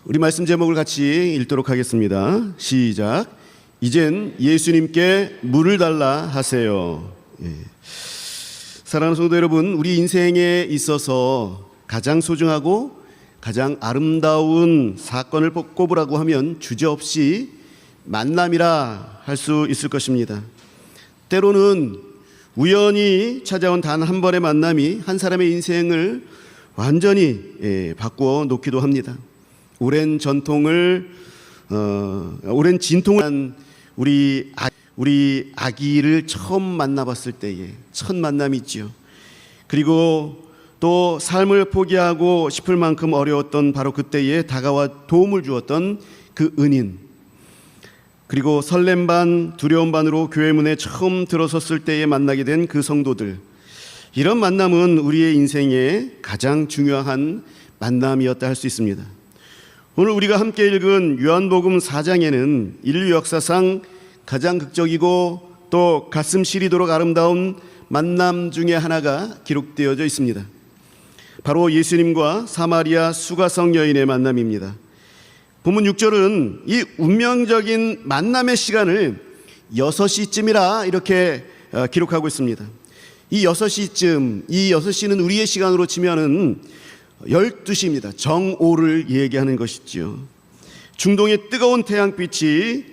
우리 말씀 제목을 같이 읽도록 하겠습니다. 시작. 이젠 예수님께 물을 달라 하세요. 사랑하는 성도 여러분, 우리 인생에 있어서 가장 소중하고 가장 아름다운 사건을 꼽으라고 하면 주저없이 만남이라 할 수 있을 것입니다. 때로는 우연히 찾아온 단 한 번의 만남이 한 사람의 인생을 완전히 바꾸어 놓기도 합니다. 오랜 진통을 한 우리 아기를 처음 만나봤을 때의 첫 만남이 있지요. 그리고 또 삶을 포기하고 싶을 만큼 어려웠던 바로 그때에 다가와 도움을 주었던 그 은인, 그리고 설렘 반 두려움 반으로 교회 문에 처음 들어섰을 때에 만나게 된 그 성도들, 이런 만남은 우리의 인생에 가장 중요한 만남이었다 할 수 있습니다. 오늘 우리가 함께 읽은 요한복음 4장에는 인류 역사상 가장 극적이고 또 가슴 시리도록 아름다운 만남 중에 하나가 기록되어져 있습니다. 바로 예수님과 사마리아 수가성 여인의 만남입니다. 본문 6절은 이 운명적인 만남의 시간을 6시쯤이라 이렇게 기록하고 있습니다. 이 6시쯤, 이 6시는 우리의 시간으로 치면은 12시입니다. 정오를 얘기하는 것이지요. 중동의 뜨거운 태양빛이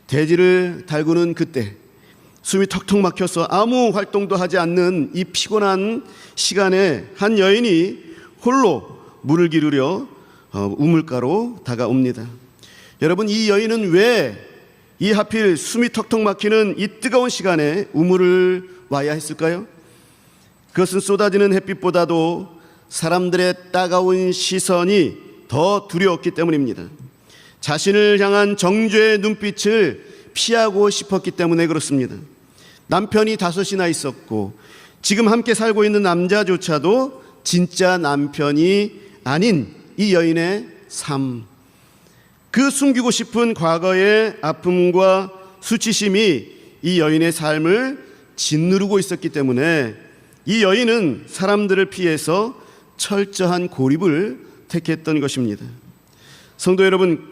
대지를 달구는 그때, 숨이 턱턱 막혀서 아무 활동도 하지 않는 이 피곤한 시간에 한 여인이 홀로 물을 기르려 우물가로 다가옵니다. 여러분, 이 여인은 왜 이 하필 숨이 턱턱 막히는 이 뜨거운 시간에 우물을 와야 했을까요? 그것은 쏟아지는 햇빛보다도 사람들의 따가운 시선이 더 두려웠기 때문입니다. 자신을 향한 정죄의 눈빛을 피하고 싶었기 때문에 그렇습니다. 남편이 5이나 있었고 지금 함께 살고 있는 남자조차도 진짜 남편이 아닌 이 여인의 삶, 그 숨기고 싶은 과거의 아픔과 수치심이 이 여인의 삶을 짓누르고 있었기 때문에 이 여인은 사람들을 피해서 철저한 고립을 택했던 것입니다. 성도 여러분,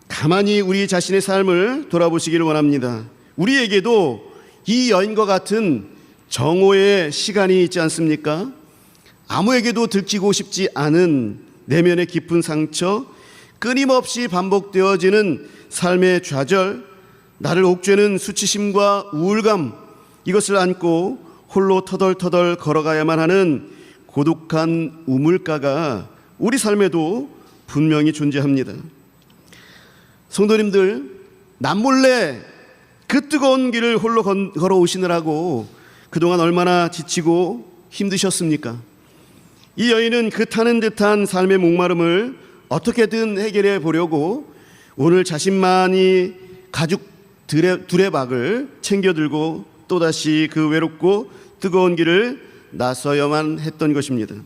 가만히 우리 자신의 삶을 돌아보시기를 원합니다. 우리에게도 이 여인과 같은 정오의 시간이 있지 않습니까? 아무에게도 들키고 싶지 않은 내면의 깊은 상처, 끊임없이 반복되어지는 삶의 좌절, 나를 옥죄는 수치심과 우울감, 이것을 안고 홀로 터덜터덜 걸어가야만 하는 고독한 우물가가 우리 삶에도 분명히 존재합니다. 성도님들, 남몰래 그 뜨거운 길을 홀로 걸어오시느라고 그동안 얼마나 지치고 힘드셨습니까? 이 여인은 그 타는 듯한 삶의 목마름을 어떻게든 해결해 보려고 오늘 자신만이 가죽 두레박을 챙겨 들고 또다시 그 외롭고 뜨거운 길을 나서야만 했던 것입니다.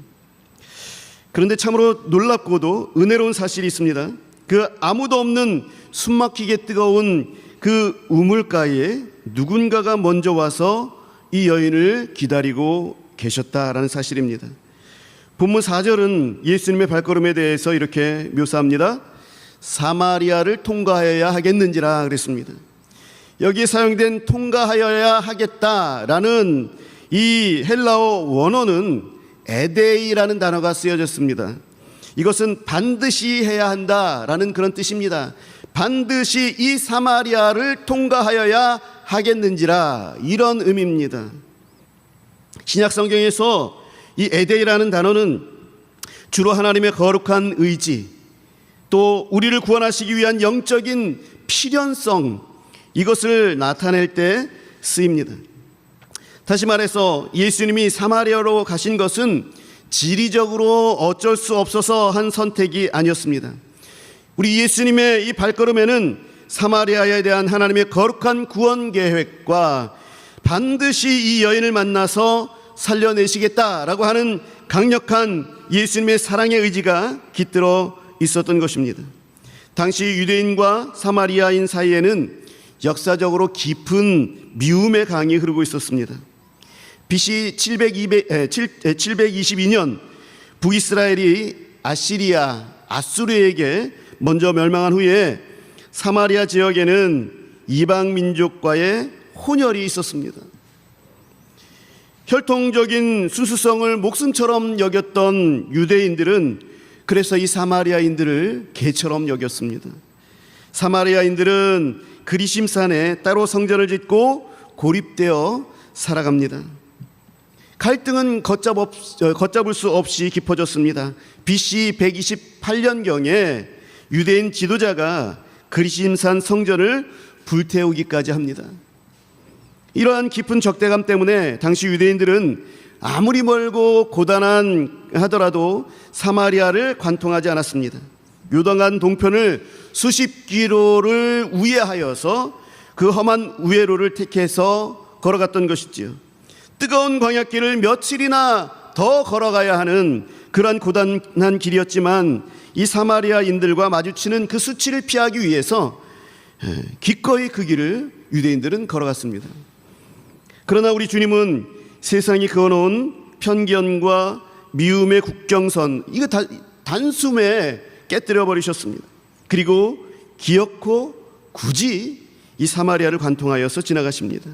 그런데 참으로 놀랍고도 은혜로운 사실이 있습니다. 그 아무도 없는 숨막히게 뜨거운 그 우물가에 누군가가 먼저 와서 이 여인을 기다리고 계셨다라는 사실입니다. 본문 4절은 예수님의 발걸음에 대해서 이렇게 묘사합니다. 사마리아를 통과하여야 하겠는지라 그랬습니다. 여기에 사용된 통과하여야 하겠다라는 이 헬라어 원어는 에데이라는 단어가 쓰여졌습니다. 이것은 반드시 해야 한다라는 그런 뜻입니다. 반드시 이 사마리아를 통과하여야 하겠는지라, 이런 의미입니다. 신약 성경에서 이 에데이라는 단어는 주로 하나님의 거룩한 의지, 또 우리를 구원하시기 위한 영적인 필연성, 이것을 나타낼 때 쓰입니다. 다시 말해서 예수님이 사마리아로 가신 것은 지리적으로 어쩔 수 없어서 한 선택이 아니었습니다. 우리 예수님의 이 발걸음에는 사마리아에 대한 하나님의 거룩한 구원 계획과 반드시 이 여인을 만나서 살려내시겠다라고 하는 강력한 예수님의 사랑의 의지가 깃들어 있었던 것입니다. 당시 유대인과 사마리아인 사이에는 역사적으로 깊은 미움의 강이 흐르고 있었습니다. BC 722년 북이스라엘이 아수르에게 먼저 멸망한 후에 사마리아 지역에는 이방 민족과의 혼혈이 있었습니다. 혈통적인 순수성을 목숨처럼 여겼던 유대인들은 그래서 이 사마리아인들을 개처럼 여겼습니다. 사마리아인들은 그리심산에 따로 성전을 짓고 고립되어 살아갑니다. 갈등은 걷잡을 수 없이 깊어졌습니다. BC 128년경에 유대인 지도자가 그리심산 성전을 불태우기까지 합니다. 이러한 깊은 적대감 때문에 당시 유대인들은 아무리 멀고 고단하더라도 사마리아를 관통하지 않았습니다. 요단강 동편을 수십 킬로를 우회하여서 그 험한 우회로를 택해서 걸어갔던 것이지요. 뜨거운 광야길을 며칠이나 더 걸어가야 하는 그러한 고단한 길이었지만 이 사마리아인들과 마주치는 그 수치를 피하기 위해서 기꺼이 그 길을 유대인들은 걸어갔습니다. 그러나 우리 주님은 세상이 그어놓은 편견과 미움의 국경선, 이거 단숨에 깨뜨려 버리셨습니다. 그리고 기어코 굳이 이 사마리아를 관통하여서 지나가십니다.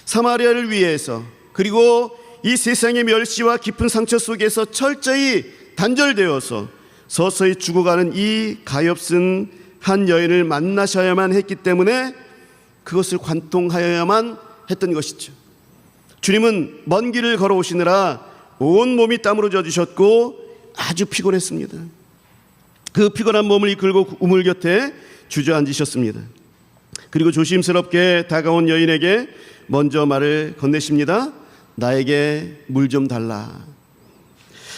사마리아를 위해서, 그리고 이 세상의 멸시와 깊은 상처 속에서 철저히 단절되어서 서서히 죽어가는 이 가엾은 한 여인을 만나셔야만 했기 때문에 그것을 관통하여야만 했던 것이죠. 주님은 먼 길을 걸어오시느라 온 몸이 땀으로 젖으셨고 아주 피곤했습니다. 그 피곤한 몸을 이끌고 우물 곁에 주저앉으셨습니다. 그리고 조심스럽게 다가온 여인에게 먼저 말을 건네십니다. 나에게 물 좀 달라.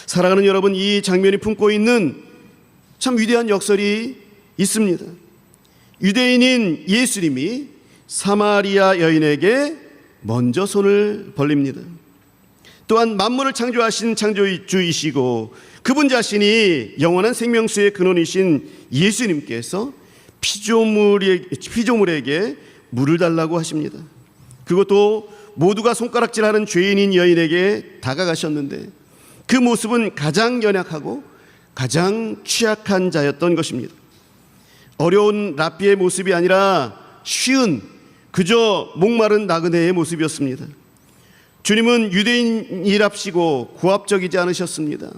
사랑하는 여러분, 이 장면이 품고 있는 참 위대한 역설이 있습니다. 유대인인 예수님이 사마리아 여인에게 먼저 손을 벌립니다. 또한 만물을 창조하신 창조주이시고 그분 자신이 영원한 생명수의 근원이신 예수님께서 피조물에게 물을 달라고 하십니다. 그것도 모두가 손가락질하는 죄인인 여인에게 다가가셨는데 그 모습은 가장 연약하고 가장 취약한 자였던 것입니다. 어려운 랍비의 모습이 아니라 쉬운 그저 목마른 나그네의 모습이었습니다. 주님은 유대인이랍시고 고압적이지 않으셨습니다.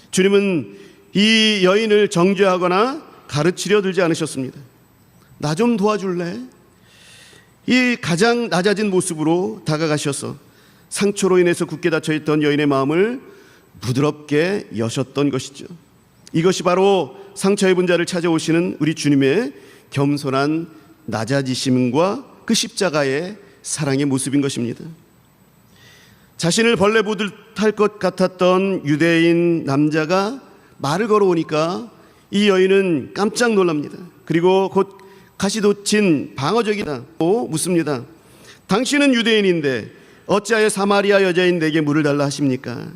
주님은 이 여인을 정죄하거나 가르치려 들지 않으셨습니다. 나 좀 도와줄래? 이 가장 낮아진 모습으로 다가가셔서 상처로 인해서 굳게 닫혀있던 여인의 마음을 부드럽게 여셨던 것이죠. 이것이 바로 상처 입은 자를 찾아오시는 우리 주님의 겸손한 낮아지심과 그 십자가의 사랑의 모습인 것입니다. 자신을 벌레 보듯 할 것 같았던 유대인 남자가 말을 걸어오니까 이 여인은 깜짝 놀랍니다. 그리고 곧 가시돋친 방어적이다고 묻습니다. 당신은 유대인인데 어찌하여 사마리아 여자인 내게 물을 달라 하십니까?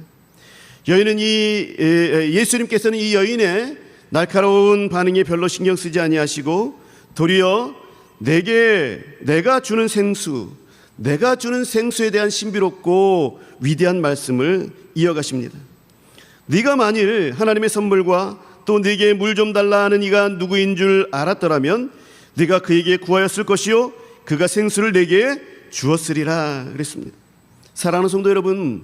여인은 예수님께서는 이 여인의 날카로운 반응에 별로 신경 쓰지 아니하시고 도리어 내가 주는 생수에 대한 신비롭고 위대한 말씀을 이어가십니다. 네가 만일 하나님의 선물과 또 네게 물 좀 달라 하는 이가 누구인 줄 알았더라면 네가 그에게 구하였을 것이요 그가 생수를 네게 주었으리라 그랬습니다. 사랑하는 성도 여러분,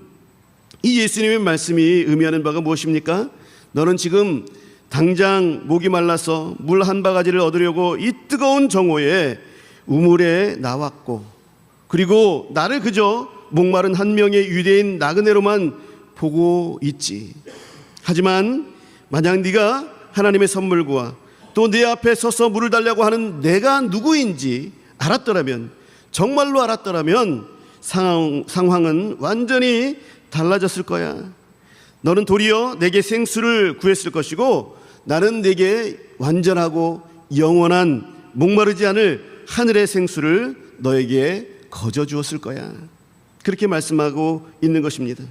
이 예수님의 말씀이 의미하는 바가 무엇입니까? 너는 지금 당장 목이 말라서 물 한 바가지를 얻으려고 이 뜨거운 정오에 우물에 나왔고 그리고 나를 그저 목마른 한 명의 유대인 나그네로만 보고 있지. 하지만 만약 네가 하나님의 선물과 또 내 앞에 서서 물을 달라고 하는 내가 누구인지 알았더라면, 정말로 알았더라면 상황은 완전히 달라졌을 거야. 너는 도리어 내게 생수를 구했을 것이고 나는 내게 완전하고 영원한 목마르지 않을 하늘의 생수를 너에게 거저 주었을 거야. 그렇게 말씀하고 있는 것입니다.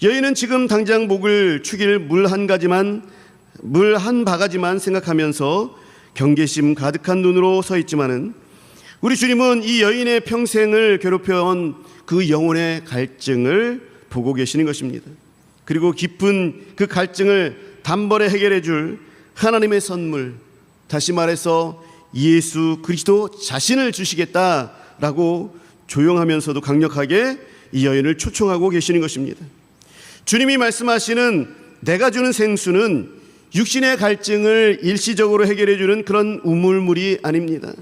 여인은 지금 당장 목을 축일 물 한 바가지만 생각하면서 경계심 가득한 눈으로 서 있지만은 우리 주님은 이 여인의 평생을 괴롭혀온 그 영혼의 갈증을 보고 계시는 것입니다. 그리고 깊은 그 갈증을 단번에 해결해 줄 하나님의 선물, 다시 말해서 예수 그리스도 자신을 주시겠다라고 조용하면서도 강력하게 이 여인을 초청하고 계시는 것입니다. 주님이 말씀하시는 내가 주는 생수는 육신의 갈증을 일시적으로 해결해 주는 그런 우물물이 아닙니다.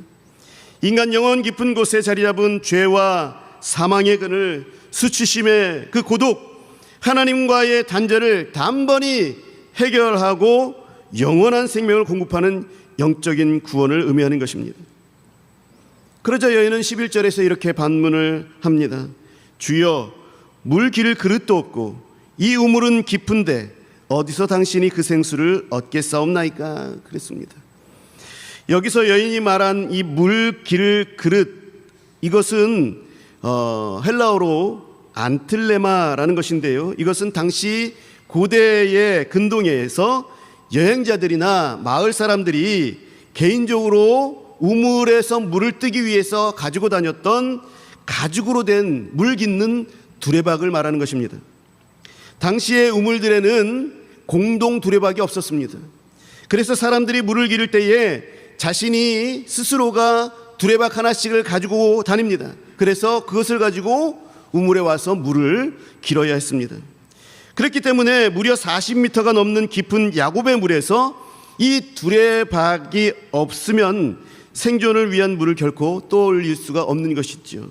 인간 영혼 깊은 곳에 자리 잡은 죄와 사망의 끈을, 수치심의 그 고독, 하나님과의 단절을 단번이 해결하고 영원한 생명을 공급하는 영적인 구원을 의미하는 것입니다. 그러자 여인은 11절에서 이렇게 반문을 합니다. 주여, 물 기를 그릇도 없고 이 우물은 깊은데 어디서 당신이 그 생수를 얻겠사옵나이까? 그랬습니다. 여기서 여인이 말한 이 물 기를 그릇, 이것은 헬라어로 안틀레마라는 것인데요, 이것은 당시 고대의 근동에서 여행자들이나 마을 사람들이 개인적으로 우물에서 물을 뜨기 위해서 가지고 다녔던 가죽으로 된 물 깃는 두레박을 말하는 것입니다. 당시의 우물들에는 공동 두레박이 없었습니다. 그래서 사람들이 물을 기를 때에 자신이 스스로가 두레박 하나씩을 가지고 다닙니다. 그래서 그것을 가지고 우물에 와서 물을 길어야 했습니다. 그렇기 때문에 무려 40m가 넘는 깊은 야곱의 물에서 이 두레박이 없으면 생존을 위한 물을 결코 떠올릴 수가 없는 것이죠.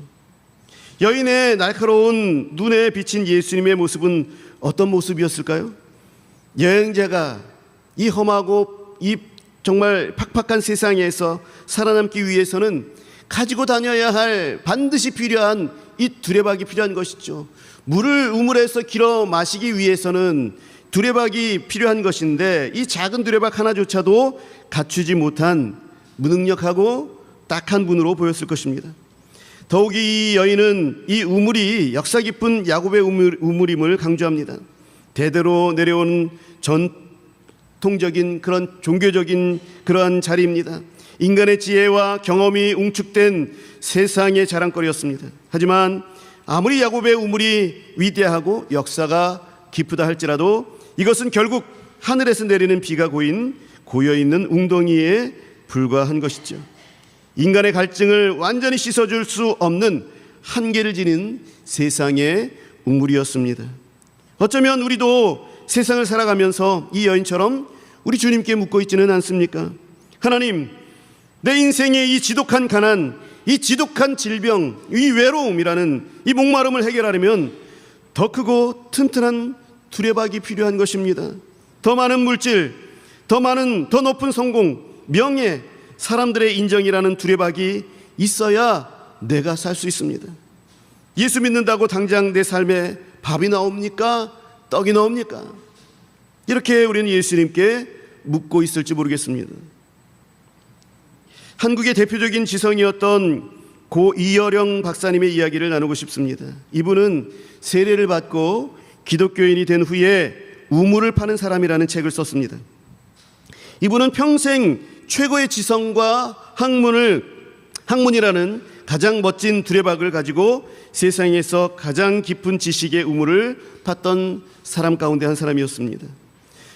여인의 날카로운 눈에 비친 예수님의 모습은 어떤 모습이었을까요? 여행자가 이 험하고 이 정말 팍팍한 세상에서 살아남기 위해서는 가지고 다녀야 할 반드시 필요한 이 두레박이 필요한 것이죠. 물을 우물에서 길어 마시기 위해서는 두레박이 필요한 것인데 이 작은 두레박 하나조차도 갖추지 못한 무능력하고 딱한 분으로 보였을 것입니다. 더욱이 이 여인은 이 우물이 역사 깊은 야곱의 우물임을 강조합니다. 대대로 내려온 전통적인 그런 종교적인 그러한 자리입니다. 인간의 지혜와 경험이 웅축된 세상의 자랑거리였습니다. 하지만 아무리 야곱의 우물이 위대하고 역사가 깊으다 할지라도 이것은 결국 하늘에서 내리는 비가 고여있는 웅덩이에 불과한 것이죠. 인간의 갈증을 완전히 씻어줄 수 없는 한계를 지닌 세상의 우물이었습니다. 어쩌면 우리도 세상을 살아가면서 이 여인처럼 우리 주님께 묻고 있지는 않습니까? 하나님, 내 인생의 이 지독한 가난, 이 지독한 질병, 이 외로움이라는 이 목마름을 해결하려면 더 크고 튼튼한 두레박이 필요한 것입니다. 더 많은 물질, 더 높은 성공, 명예, 사람들의 인정이라는 두레박이 있어야 내가 살 수 있습니다. 예수 믿는다고 당장 내 삶에 밥이 나옵니까? 떡이 나옵니까? 이렇게 우리는 예수님께 묻고 있을지 모르겠습니다. 한국의 대표적인 지성이었던 고 이어령 박사님의 이야기를 나누고 싶습니다. 이분은 세례를 받고 기독교인이 된 후에 우물을 파는 사람이라는 책을 썼습니다. 이분은 평생 최고의 지성과 학문이라는 가장 멋진 두레박을 가지고 세상에서 가장 깊은 지식의 우물을 팠던 사람 가운데 한 사람이었습니다.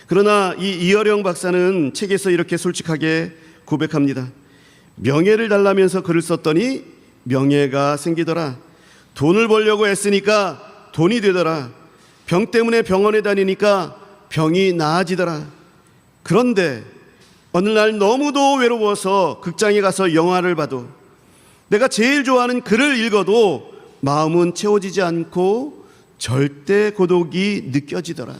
그러나 이 이어령 박사는 책에서 이렇게 솔직하게 고백합니다. 명예를 달라면서 글을 썼더니 명예가 생기더라. 돈을 벌려고 애쓰니까 돈이 되더라. 병 때문에 병원에 다니니까 병이 나아지더라. 그런데 어느 날 너무도 외로워서 극장에 가서 영화를 봐도 내가 제일 좋아하는 글을 읽어도 마음은 채워지지 않고 절대 고독이 느껴지더라.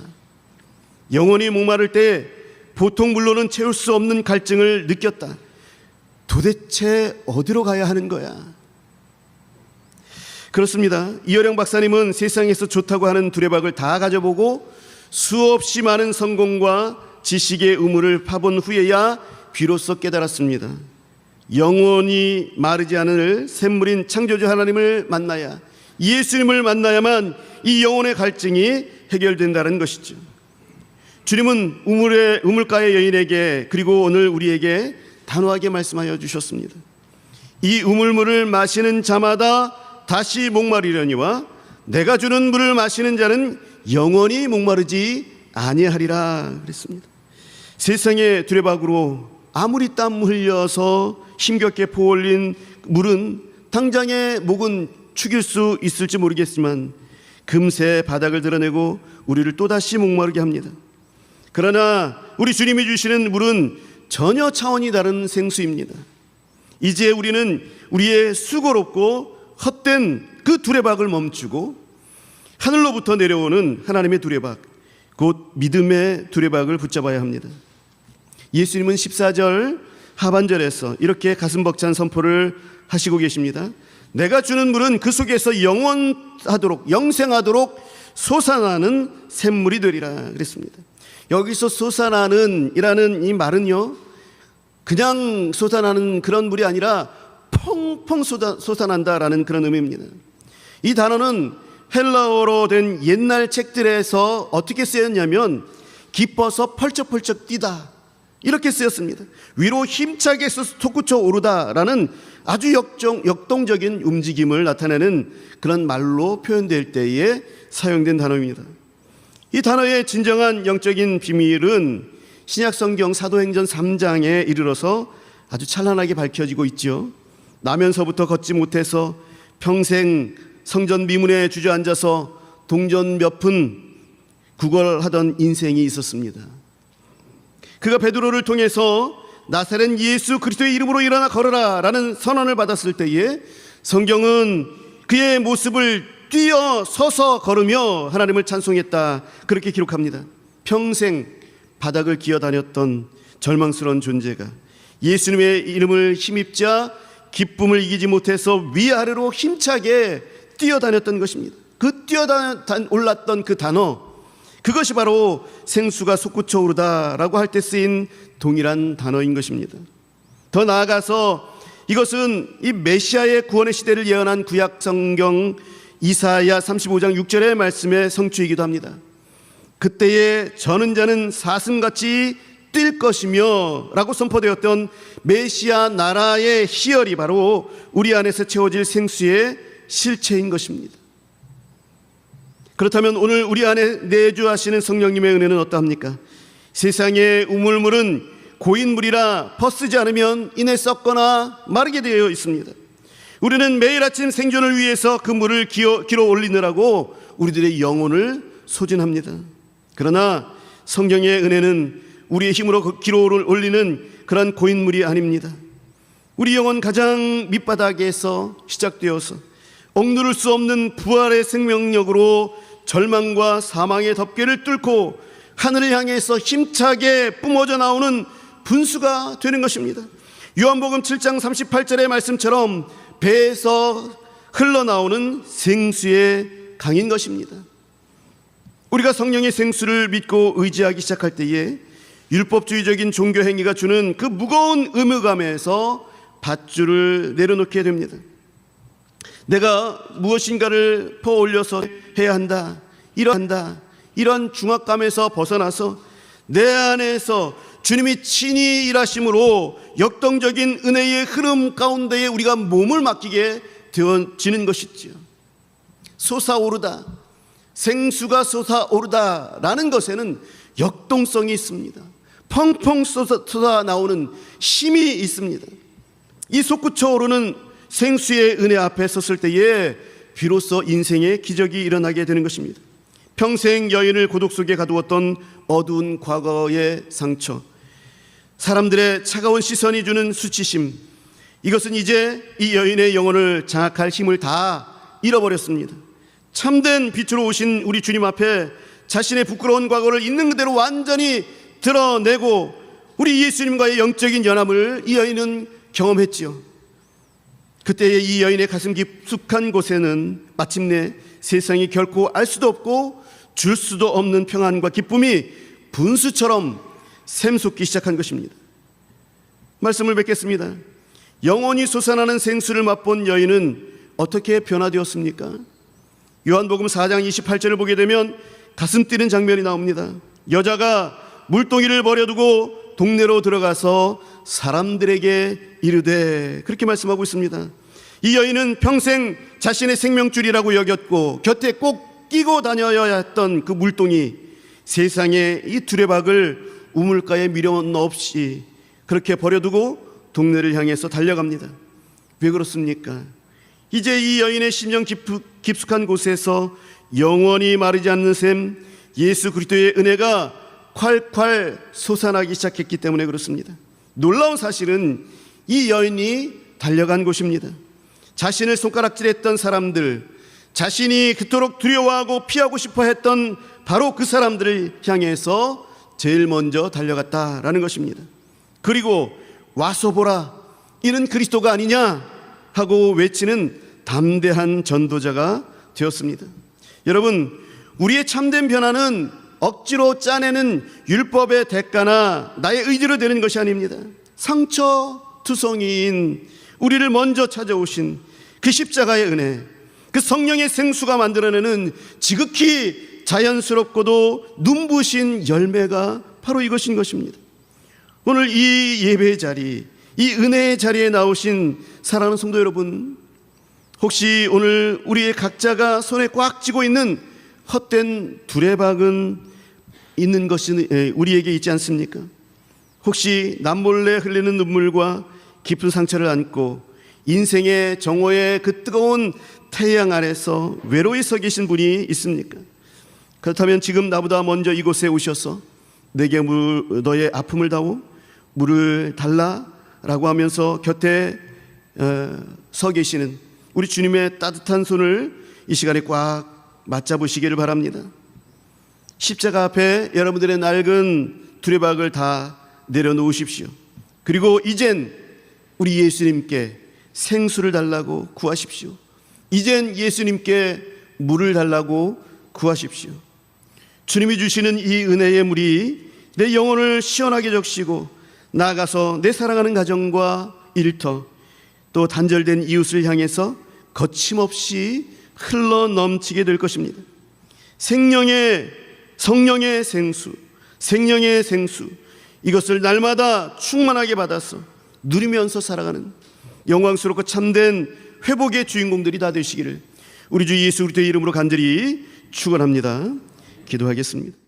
영원히 목마를 때 보통 물로는 채울 수 없는 갈증을 느꼈다. 도대체 어디로 가야 하는 거야? 그렇습니다. 이어령 박사님은 세상에서 좋다고 하는 두레박을 다 가져보고 수없이 많은 성공과 지식의 우물을 파본 후에야 비로소 깨달았습니다. 영원히 마르지 않을 샘물인 창조주 하나님을 만나야, 예수님을 만나야만 이 영혼의 갈증이 해결된다는 것이죠. 주님은 우물가의 여인에게, 그리고 오늘 우리에게 단호하게 말씀하여 주셨습니다. 이 우물물을 마시는 자마다 다시 목마르려니와 내가 주는 물을 마시는 자는 영원히 목마르지 아니하리라 그랬습니다. 세상의 두레박으로 아무리 땀 흘려서 힘겹게 부어올린 물은 당장의 목은 죽일 수 있을지 모르겠지만 금세 바닥을 드러내고 우리를 또다시 목마르게 합니다. 그러나 우리 주님이 주시는 물은 전혀 차원이 다른 생수입니다. 이제 우리는 우리의 수고롭고 헛된 그 두레박을 멈추고 하늘로부터 내려오는 하나님의 두레박, 곧 믿음의 두레박을 붙잡아야 합니다. 예수님은 14절 하반절에서 이렇게 가슴 벅찬 선포를 하시고 계십니다. 내가 주는 물은 그 속에서 영원하도록 영생하도록 솟아나는 샘물이 되리라 그랬습니다. 여기서 솟아나는 이라는 이 말은요, 그냥 솟아나는 그런 물이 아니라 펑펑 솟아난다라는 그런 의미입니다. 이 단어는 헬라어로 된 옛날 책들에서 어떻게 쓰였냐면 기뻐서 펄쩍펄쩍 뛰다 이렇게 쓰였습니다. 위로 힘차게 솟구쳐 오르다라는 아주 역동적인 움직임을 나타내는 그런 말로 표현될 때에 사용된 단어입니다. 이 단어의 진정한 영적인 비밀은 신약성경 사도행전 3장에 이르러서 아주 찬란하게 밝혀지고 있죠. 나면서부터 걷지 못해서 평생 성전 미문에 주저앉아서 동전 몇 푼 구걸하던 인생이 있었습니다. 그가 베드로를 통해서 나사렛 예수 그리스도의 이름으로 일어나 걸어라 라는 선언을 받았을 때에 성경은 그의 모습을 뛰어 서서 걸으며 하나님을 찬송했다 그렇게 기록합니다. 평생 바닥을 기어다녔던 절망스러운 존재가 예수님의 이름을 힘입자 기쁨을 이기지 못해서 위아래로 힘차게 뛰어다녔던 것입니다. 그 올랐던 그 단어, 그것이 바로 생수가 솟구쳐 오르다라고 할 때 쓰인 동일한 단어인 것입니다. 더 나아가서 이것은 이 메시아의 구원의 시대를 예언한 구약 성경 이사야 35장 6절의 말씀의 성취이기도 합니다. 그때에 저는 자는 사슴같이 뛸 것이며 라고 선포되었던 메시아 나라의 희열이 바로 우리 안에서 채워질 생수의 실체인 것입니다. 그렇다면 오늘 우리 안에 내주하시는 성령님의 은혜는 어떠합니까? 세상의 우물물은 고인물이라 퍼쓰지 않으면 이내 썩거나 마르게 되어 있습니다. 우리는 매일 아침 생존을 위해서 그 물을 길어 올리느라고 우리들의 영혼을 소진합니다. 그러나 성령의 은혜는 우리의 힘으로 길어 올리는 그런 고인물이 아닙니다. 우리 영혼 가장 밑바닥에서 시작되어서 억누를 수 없는 부활의 생명력으로 절망과 사망의 덮개를 뚫고 하늘을 향해서 힘차게 뿜어져 나오는 분수가 되는 것입니다. 요한복음 7장 38절의 말씀처럼 배에서 흘러나오는 생수의 강인 것입니다. 우리가 성령의 생수를 믿고 의지하기 시작할 때에 율법주의적인 종교 행위가 주는 그 무거운 의무감에서 밧줄을 내려놓게 됩니다. 내가 무엇인가를 퍼올려서 해야 한다, 이런 중압감에서 벗어나서 내 안에서 주님이 친히 일하심으로 역동적인 은혜의 흐름 가운데에 우리가 몸을 맡기게 되어지는 것이지요. 솟아오르다, 생수가 솟아오르다라는 것에는 역동성이 있습니다. 펑펑 쏟아 나오는 힘이 있습니다. 이 솟구쳐 오르는 생수의 은혜 앞에 섰을 때에 비로소 인생의 기적이 일어나게 되는 것입니다. 평생 여인을 고독 속에 가두었던 어두운 과거의 상처, 사람들의 차가운 시선이 주는 수치심, 이것은 이제 이 여인의 영혼을 장악할 힘을 다 잃어버렸습니다. 참된 빛으로 오신 우리 주님 앞에 자신의 부끄러운 과거를 있는 그대로 완전히 드러내고 우리 예수님과의 영적인 연합을 이 여인은 경험했지요. 그때의 이 여인의 가슴 깊숙한 곳에는 마침내 세상이 결코 알 수도 없고 줄 수도 없는 평안과 기쁨이 분수처럼 샘솟기 시작한 것입니다. 말씀을 뵙겠습니다. 영원히 솟아나는 생수를 맛본 여인은 어떻게 변화되었습니까? 요한복음 4장 28절을 보게 되면 가슴 뛰는 장면이 나옵니다. 여자가 물동이를 버려두고 동네로 들어가서 사람들에게 이르되, 그렇게 말씀하고 있습니다. 이 여인은 평생 자신의 생명줄이라고 여겼고 곁에 꼭 끼고 다녀야 했던 그 물동이 세상의 이 두레박을 우물가에 미련 없이 그렇게 버려두고 동네를 향해서 달려갑니다. 왜 그렇습니까? 이제 이 여인의 심령 깊숙한 곳에서 영원히 마르지 않는 샘 예수 그리스도의 은혜가 콸콸 솟아나기 시작했기 때문에 그렇습니다. 놀라운 사실은 이 여인이 달려간 곳입니다. 자신을 손가락질했던 사람들, 자신이 그토록 두려워하고 피하고 싶어 했던 바로 그 사람들을 향해서 제일 먼저 달려갔다라는 것입니다. 그리고 와서 보라, 이는 그리스도가 아니냐 하고 외치는 담대한 전도자가 되었습니다. 여러분, 우리의 참된 변화는 억지로 짜내는 율법의 대가나 나의 의지로 되는 것이 아닙니다. 상처투성이인 우리를 먼저 찾아오신 그 십자가의 은혜, 그 성령의 생수가 만들어내는 지극히 자연스럽고도 눈부신 열매가 바로 이것인 것입니다. 오늘 이 예배의 자리, 이 은혜의 자리에 나오신 사랑하는 성도 여러분, 혹시 오늘 우리의 각자가 손에 꽉 쥐고 있는 헛된 두레박은 있는 것이 우리에게 있지 않습니까? 혹시 남몰래 흘리는 눈물과 깊은 상처를 안고 인생의 정오의 그 뜨거운 태양 아래서 외로이 서 계신 분이 있습니까? 그렇다면 지금 나보다 먼저 이곳에 오셔서 내게 너의 아픔을 다오 물을 달라라고 하면서 곁에 서 계시는 우리 주님의 따뜻한 손을 이 시간에 꽉 맞잡으시기를 바랍니다. 십자가 앞에 여러분들의 낡은 두레박을 다 내려놓으십시오. 그리고 이젠 우리 예수님께 생수를 달라고 구하십시오. 이젠 예수님께 물을 달라고 구하십시오. 주님이 주시는 이 은혜의 물이 내 영혼을 시원하게 적시고 나아가서 내 사랑하는 가정과 일터 또 단절된 이웃을 향해서 거침없이 흘러 넘치게 될 것입니다. 성령의 생수, 생명의 생수, 이것을 날마다 충만하게 받아서 누리면서 살아가는 영광스럽고 참된 회복의 주인공들이 다 되시기를 우리 주 예수 그리스도의 이름으로 간절히 축원합니다. 기도하겠습니다.